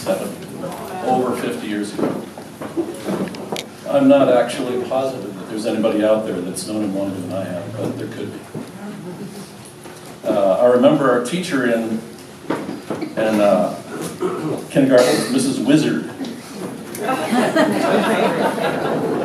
over 50 years ago. I'm not actually positive that there's anybody out there that's known him longer than I have, but there could be. I remember our teacher in kindergarten, Mrs. Wizard.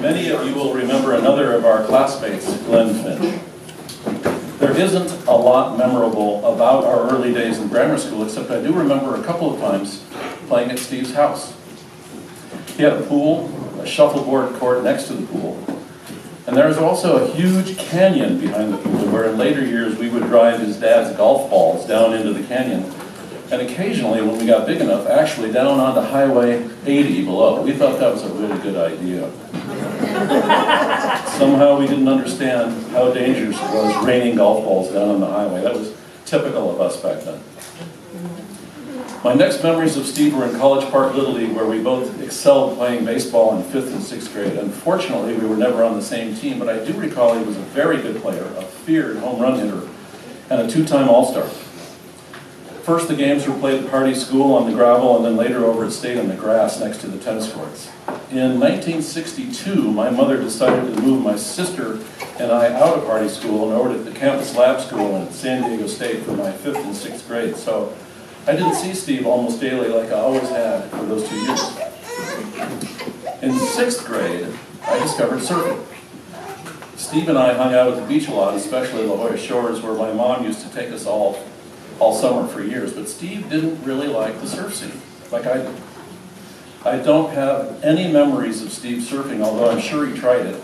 Many of you will remember another of our classmates, Glenn Finch. There isn't a lot memorable about our early days in grammar school, except I do remember a couple of times playing at Steve's house. He had a pool, a shuffleboard court next to the pool, and there was also a huge canyon behind the pool where in later years we would drive his dad's golf balls down into the canyon, and occasionally, when we got big enough, actually down onto Highway 80 below. We thought that was a really good idea. Somehow we didn't understand how dangerous it was raining golf balls down on the highway. That was typical of us back then. My next memories of Steve were in College Park Little League, where we both excelled playing baseball in 5th and 6th grade. Unfortunately, we were never on the same team, but I do recall he was a very good player, a feared home run hitter, and a 2-time All-Star. First, the games were played at Hardy School on the gravel, and then later over at State on the grass next to the tennis courts. In 1962, my mother decided to move my sister and I out of Hardy School and over to the campus lab school at San Diego State for my 5th and 6th grade. So I didn't see Steve almost daily like I always had for those 2 years. In 6th grade, I discovered surfing. Steve and I hung out at the beach a lot, especially La Jolla Shores, where my mom used to take us all summer for years, but Steve didn't really like the surf scene, like I did. I don't have any memories of Steve surfing, although I'm sure he tried it.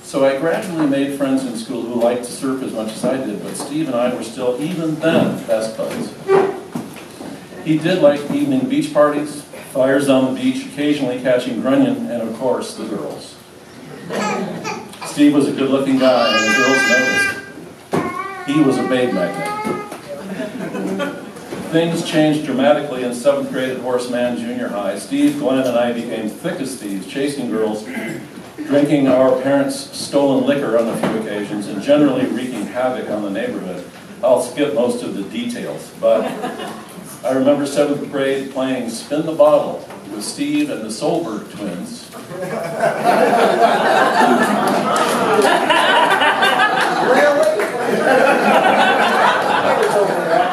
So I gradually made friends in school who liked to surf as much as I did, but Steve and I were still, even then, best buds. He did like evening beach parties, fires on the beach, occasionally catching grunion, and of course, the girls. Steve was a good-looking guy, and the girls noticed. He was a babe magnet. Things changed dramatically in 7th grade at Horace Mann Junior High. Steve, Glenn, and I became thick as thieves, chasing girls, drinking our parents' stolen liquor on a few occasions, and generally wreaking havoc on the neighborhood. I'll skip most of the details, but I remember 7th grade playing Spin the Bottle with Steve and the Solberg twins.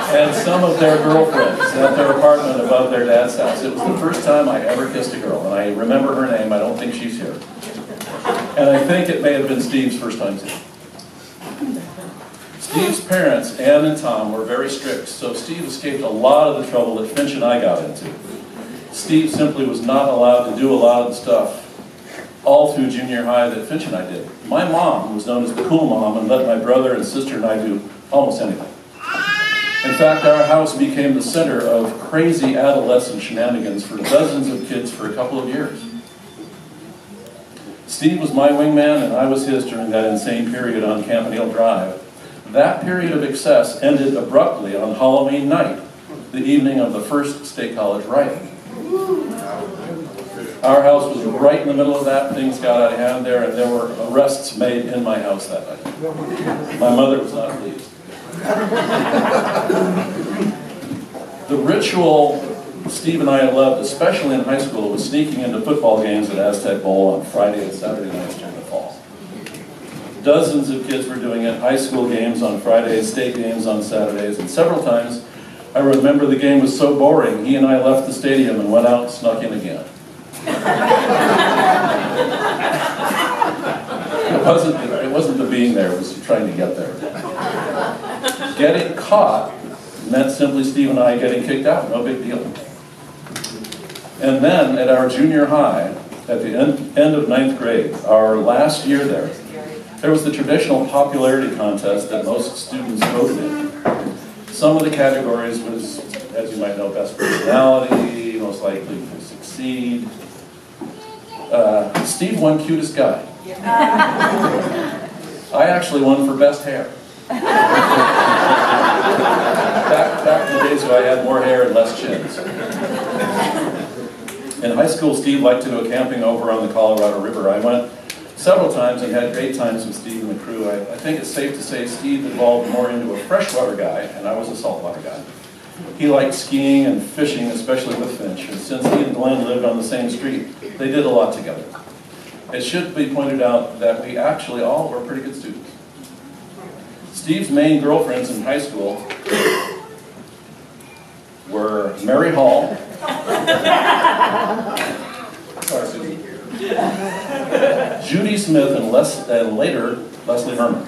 And some of their girlfriends at their apartment above their dad's house. It was the first time I ever kissed a girl, and I remember her name. I don't think she's here. And I think it may have been Steve's first time too. Steve's parents, Ann and Tom, were very strict, so Steve escaped a lot of the trouble that Finch and I got into. Steve simply was not allowed to do a lot of the stuff all through junior high that Finch and I did. My mom was known as the cool mom and let my brother and sister and I do almost anything. In fact, our house became the center of crazy adolescent shenanigans for dozens of kids for a couple of years. Steve was my wingman and I was his during that insane period on Campanile Drive. That period of excess ended abruptly on Halloween night, the evening of the first State College riot. Our house was right in the middle of that. Things got out of hand there, and there were arrests made in my house that night. My mother was not pleased. The ritual Steve and I loved, especially in high school, was sneaking into football games at Aztec Bowl on Friday and Saturday nights during the fall. Dozens of kids were doing it, high school games on Fridays, state games on Saturdays, and several times I remember the game was so boring, he and I left the stadium and went out and snuck in again. It wasn't the being there, it was trying to get there. Getting caught meant simply Steve and I getting kicked out, no big deal. And then at our junior high, at the end of 9th grade, our last year there was the traditional popularity contest that most students voted in. Some of the categories was, as you might know, best personality, most likely to succeed. Steve won cutest guy. I actually won for best hair. Back in the days when I had more hair and less chins. In high school, Steve liked to go camping over on the Colorado River. I went several times and had great times with Steve and the crew. I think it's safe to say Steve evolved more into a freshwater guy, and I was a saltwater guy. He liked skiing and fishing, especially with Finch. bench, and since he and Glenn lived on the same street, they did a lot together. It should be pointed out that we actually all were pretty good students. Steve's main girlfriends in high school were Mary Hall, sorry, Susie, Judy Smith, and later Leslie Herman.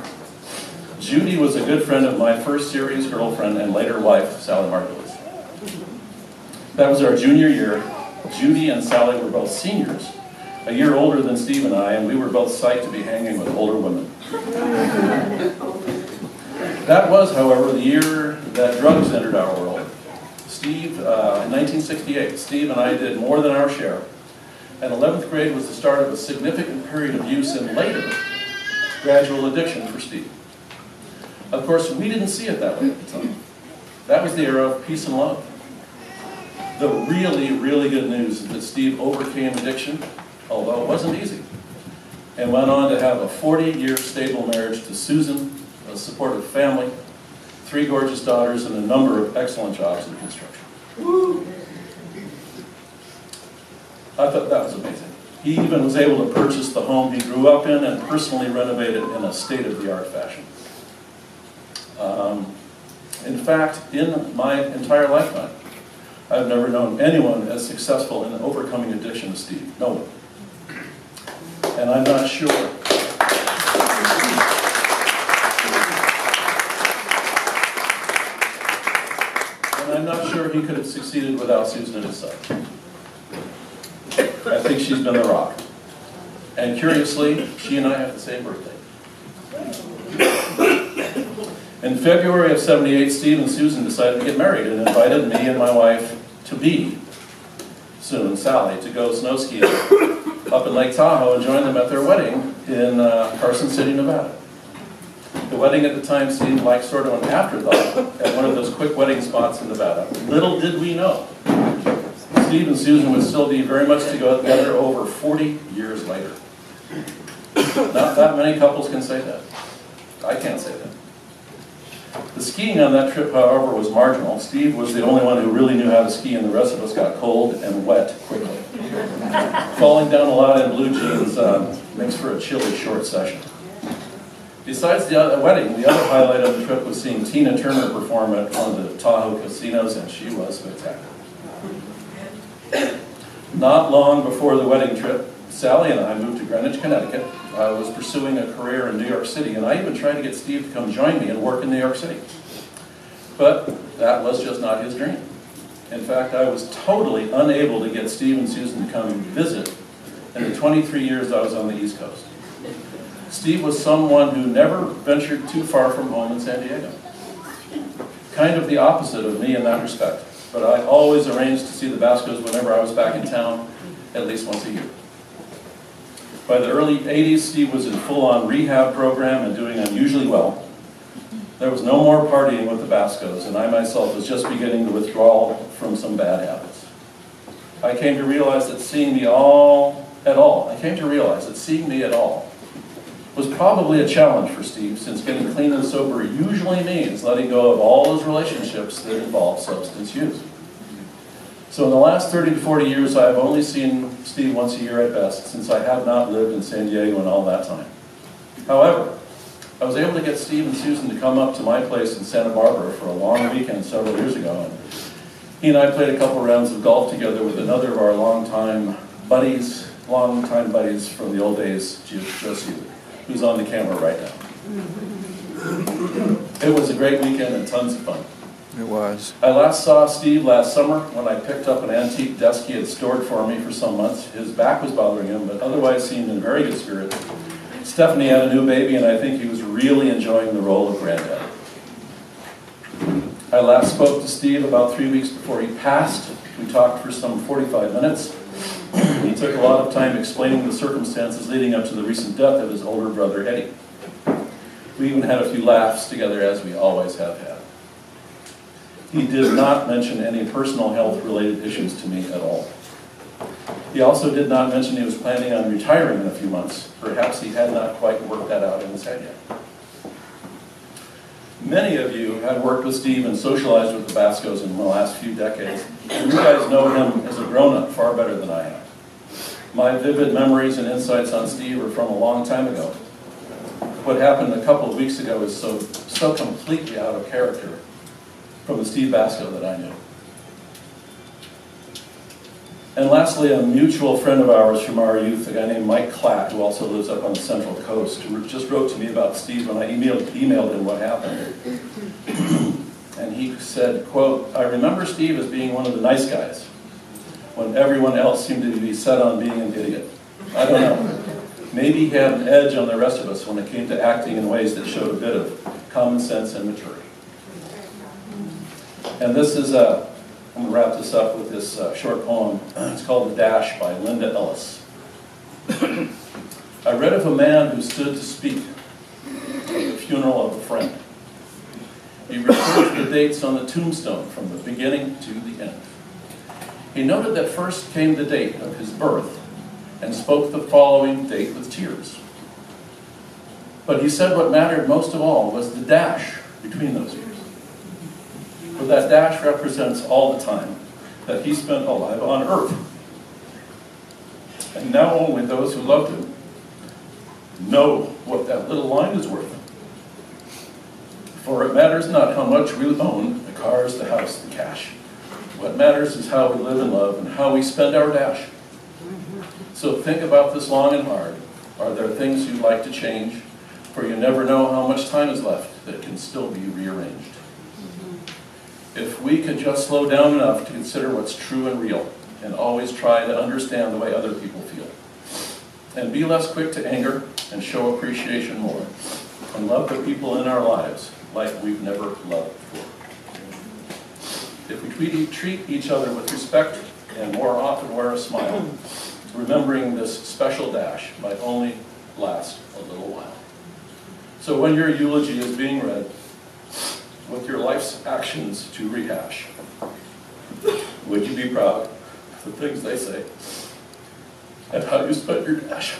Judy was a good friend of my first serious girlfriend and later wife, Sally Margulies. That was our junior year. Judy and Sally were both seniors, a year older than Steve and I, and we were both psyched to be hanging with older women. That was, however, the year that drugs entered our world. In 1968, Steve and I did more than our share, and 11th grade was the start of a significant period of use and later, gradual addiction for Steve. Of course, we didn't see it that way at the time. That was the era of peace and love. The really, really good news is that Steve overcame addiction, although it wasn't easy, and went on to have a 40-year stable marriage to Susan, a supportive family, 3 gorgeous daughters, and a number of excellent jobs in construction. Woo! I thought that was amazing. He even was able to purchase the home he grew up in and personally renovate it in a state-of-the-art fashion. In fact, in my entire lifetime, I've never known anyone as successful in overcoming addiction as Steve. No one. And I'm not sure. And I'm not sure he could have succeeded without Susan at his side. I think she's been the rock. And curiously, she and I have the same birthday. In February of '78, Steve and Susan decided to get married and invited me and my wife to be, soon Sally, to go snow skiing up in Lake Tahoe and join them at their wedding in Carson City, Nevada. The wedding at the time seemed like sort of an afterthought at one of those quick wedding spots in Nevada. Little did we know, Steve and Susan would still be very much together over 40 years later. Not that many couples can say that. I can't say that. The skiing on that trip, however, was marginal. Steve was the only one who really knew how to ski, and the rest of us got cold and wet quickly. Falling down a lot in blue jeans makes for a chilly, short session. Besides the wedding, the other highlight of the trip was seeing Tina Turner perform at one of the Tahoe casinos, and she was spectacular. Not long before the wedding trip, Sally and I moved to Greenwich, Connecticut. I was pursuing a career in New York City, and I even tried to get Steve to come join me and work in New York City. But that was just not his dream. In fact, I was totally unable to get Steve and Susan to come and visit in the 23 years I was on the East Coast. Steve was someone who never ventured too far from home in San Diego. Kind of the opposite of me in that respect, but I always arranged to see the Baskos whenever I was back in town, at least once a year. By the early 80s, Steve was in full-on rehab program and doing unusually well. There was no more partying with the Baskos, and I myself was just beginning to withdraw from some bad habits. I came to realize that seeing me at all was probably a challenge for Steve, since getting clean and sober usually means letting go of all those relationships that involve substance use. So in the last 30 to 40 years, I have only seen Steve once a year at best, since I have not lived in San Diego in all that time. However, I was able to get Steve and Susan to come up to my place in Santa Barbara for a long weekend several years ago. And he and I played a couple rounds of golf together with another of our longtime buddies from the old days, Josie, who's on the camera right now. It was a great weekend and tons of fun. It was. I last saw Steve last summer when I picked up an antique desk he had stored for me for some months. His back was bothering him, but otherwise seemed in very good spirits. Stephanie had a new baby, and I think he was really enjoying the role of granddad. I last spoke to Steve about 3 weeks before he passed. We talked for some 45 minutes. He took a lot of time explaining the circumstances leading up to the recent death of his older brother, Eddie. We even had a few laughs together, as we always have had. He did not mention any personal health-related issues to me at all. He also did not mention he was planning on retiring in a few months. Perhaps he had not quite worked that out in his head yet. Many of you have worked with Steve and socialized with the Baskos in the last few decades. You guys know him as a My vivid memories and insights on Steve are from a long time ago. What happened a couple of weeks ago is so completely out of character from the Steve Basko that I knew. And lastly, a mutual friend of ours from our youth, a guy named Mike Klatt, who also lives up on the Central Coast, who just wrote to me about Steve when I emailed him what happened. And he said, quote, "I remember Steve as being one of the nice guys, when everyone else seemed to be set on being an idiot. I don't know. Maybe he had an edge on the rest of us when it came to acting in ways that showed a bit of common sense and maturity." And this is I'm going to wrap this up with this short poem. It's called The Dash by Linda Ellis. I read of a man who stood to speak at the funeral of a friend. He referred to the dates on the tombstone from the beginning to the end. He noted that first came the date of his birth and spoke the following date with tears. But he said what mattered most of all was the dash between those years. For that dash represents all the time that he spent alive on earth. And now only those who loved him know what that little line is worth. For it matters not how much we own, the cars, the house, the cash. What matters is how we live and love and how we spend our dash. So think about this long and hard. Are there things you'd like to change? For you never know how much time is left that can still be rearranged. If we could just slow down enough to consider what's true and real, and always try to understand the way other people feel, and be less quick to anger and show appreciation more, and love the people in our lives like we've never loved before. If we treat each other with respect and more often wear a smile, remembering this special dash might only last a little while. So when your eulogy is being read, with your life's actions to rehash, would you be proud of the things they say and how you spent your dash?